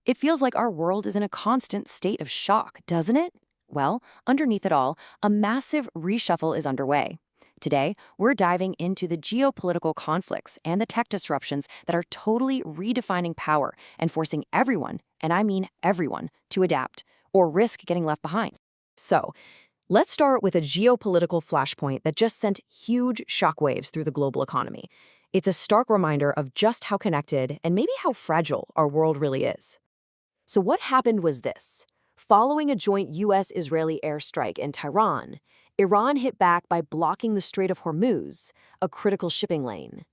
It feels like our world is in a constant state of shock, doesn't it? Well, underneath it all, a massive reshuffle is underway. Today, we're diving into the geopolitical conflicts and the tech disruptions that are totally redefining power and forcing everyone, and I mean everyone, to adapt or risk getting left behind. So, let's start with a geopolitical flashpoint that just sent huge shockwaves through the global economy. It's a stark reminder of just how connected and maybe how fragile our world really is. So what happened was this. Following a joint U.S.-Israeli airstrike in Tehran, Iran hit back by blocking the Strait of Hormuz, a critical shipping lane.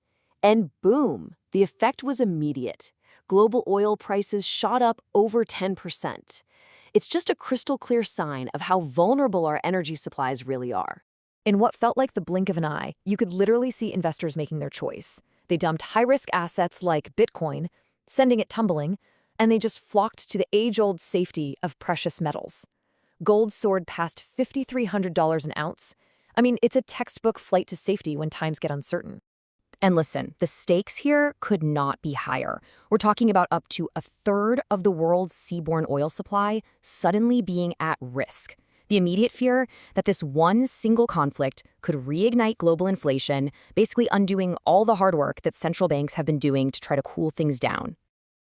And boom, the effect was immediate. Global oil prices shot up over 10%. It's just a crystal clear sign of how vulnerable our energy supplies really are. In what felt like the blink of an eye, you could literally see investors making their choice. They dumped high-risk assets like Bitcoin, sending it tumbling, and they just flocked to the age-old safety of precious metals. Gold soared past $5,300 an ounce. I mean, it's a textbook flight to safety when times get uncertain. And listen, the stakes here could not be higher. We're talking about up to a third of the world's seaborne oil supply suddenly being at risk. The immediate fear that this one single conflict could reignite global inflation, basically undoing all the hard work that central banks have been doing to try to cool things down.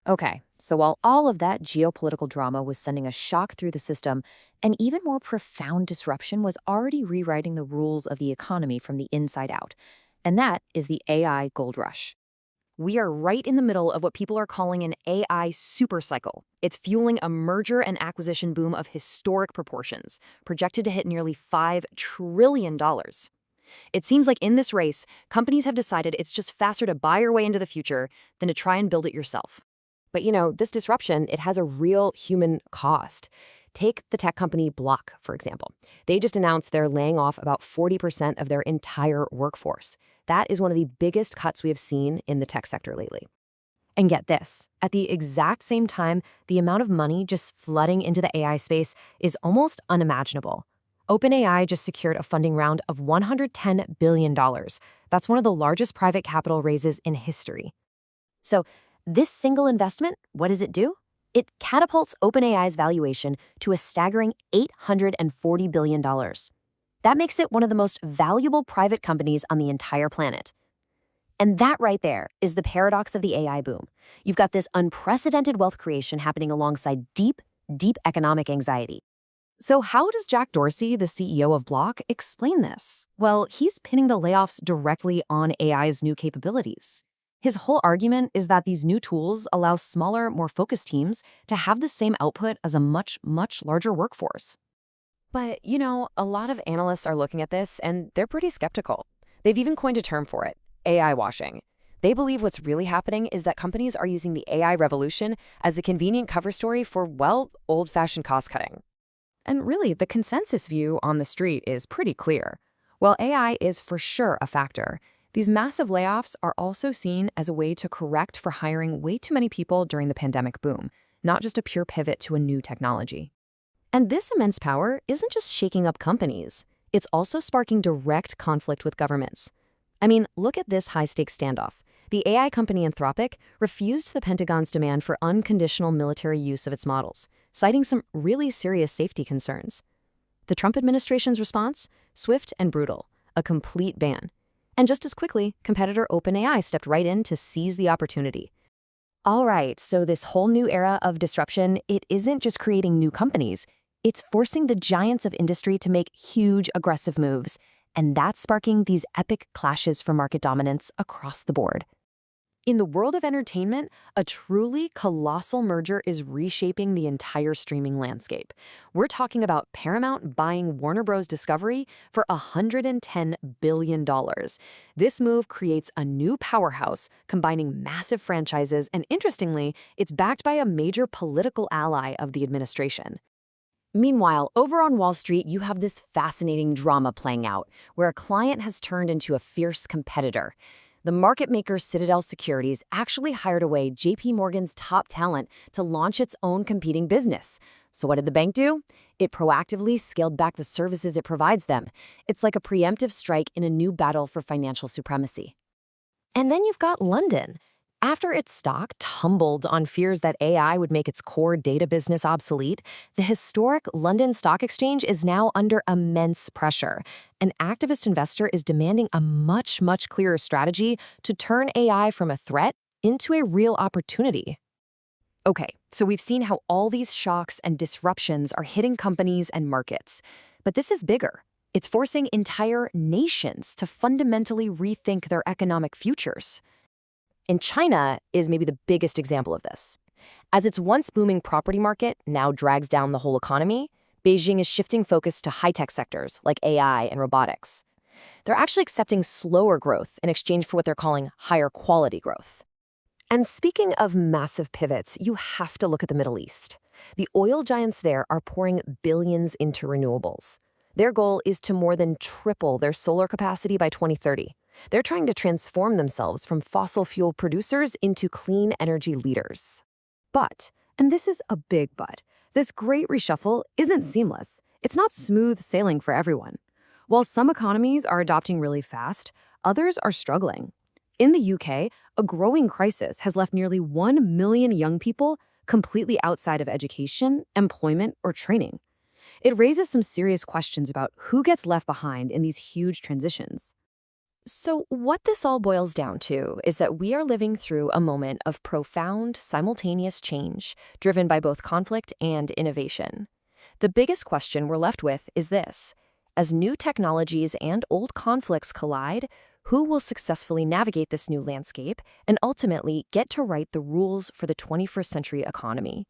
Okay, so while all of that geopolitical drama was sending a shock through the system, an even more profound disruption was already rewriting the rules of the economy from the inside out. And that is the AI gold rush. We are right in the middle of what people are calling an AI supercycle. It's fueling a merger and acquisition boom of historic proportions, projected to hit nearly $5 trillion. It seems like in this race, companies have decided it's just faster to buy your way into the future than to try and build it yourself. But this disruption, it has a real human cost. Take the tech company Block, for example. They just announced they're laying off about 40% of their entire workforce. That is one of the biggest cuts we have seen in the tech sector lately. And get this, at the exact same time, the amount of money just flooding into the AI space is almost unimaginable. OpenAI just secured a funding round of $110 billion. That's one of the largest private capital raises in history. So, this single investment, what does it do? It catapults OpenAI's valuation to a staggering $840 billion. That makes it one of the most valuable private companies on the entire planet. And that right there is the paradox of the AI boom. You've got this unprecedented wealth creation happening alongside deep, deep economic anxiety. So how does Jack Dorsey, the CEO of Block, explain this? Well, he's pinning the layoffs directly on AI's new capabilities. His whole argument is that these new tools allow smaller, more focused teams to have the same output as a much, much larger workforce. But, a lot of analysts are looking at this and they're pretty skeptical. They've even coined a term for it, AI washing. They believe what's really happening is that companies are using the AI revolution as a convenient cover story for, old-fashioned cost cutting. And really, the consensus view on the street is pretty clear. While AI is for sure a factor, these massive layoffs are also seen as a way to correct for hiring way too many people during the pandemic boom, not just a pure pivot to a new technology. And this immense power isn't just shaking up companies, it's also sparking direct conflict with governments. I mean, look at this high-stakes standoff. The AI company Anthropic refused the Pentagon's demand for unconditional military use of its models, citing some really serious safety concerns. The Trump administration's response? Swift and brutal, a complete ban. And just as quickly, competitor OpenAI stepped right in to seize the opportunity. All right, so this whole new era of disruption, it isn't just creating new companies, it's forcing the giants of industry to make huge aggressive moves, and that's sparking these epic clashes for market dominance across the board. In the world of entertainment, a truly colossal merger is reshaping the entire streaming landscape. We're talking about Paramount buying Warner Bros. Discovery for $110 billion. This move creates a new powerhouse, combining massive franchises, and interestingly, it's backed by a major political ally of the administration. Meanwhile, over on Wall Street, you have this fascinating drama playing out, where a client has turned into a fierce competitor. The market maker Citadel Securities actually hired away JP Morgan's top talent to launch its own competing business. So what did the bank do? It proactively scaled back the services it provides them. It's like a preemptive strike in a new battle for financial supremacy. And then you've got London. After its stock tumbled on fears that AI would make its core data business obsolete, the historic London Stock Exchange is now under immense pressure. An activist investor is demanding a much clearer strategy to turn AI from a threat into a real opportunity. Okay, so we've seen how all these shocks and disruptions are hitting companies and markets. But this is bigger. It's forcing entire nations to fundamentally rethink their economic futures. And China is maybe the biggest example of this. As its once booming property market now drags down the whole economy, Beijing is shifting focus to high-tech sectors like AI and robotics. They're actually accepting slower growth in exchange for what they're calling higher quality growth. And speaking of massive pivots, you have to look at the Middle East. The oil giants there are pouring billions into renewables. Their goal is to more than triple their solar capacity by 2030. They're trying to transform themselves from fossil fuel producers into clean energy leaders. But, and this is a big but, this great reshuffle isn't seamless. It's not smooth sailing for everyone. While some economies are adopting really fast, others are struggling. In the UK, a growing crisis has left nearly 1 million young people completely outside of education, employment, or training. It raises some serious questions about who gets left behind in these huge transitions. So what this all boils down to is that we are living through a moment of profound, simultaneous change, driven by both conflict and innovation. The biggest question we're left with is this: as new technologies and old conflicts collide, who will successfully navigate this new landscape and ultimately get to write the rules for the 21st century economy?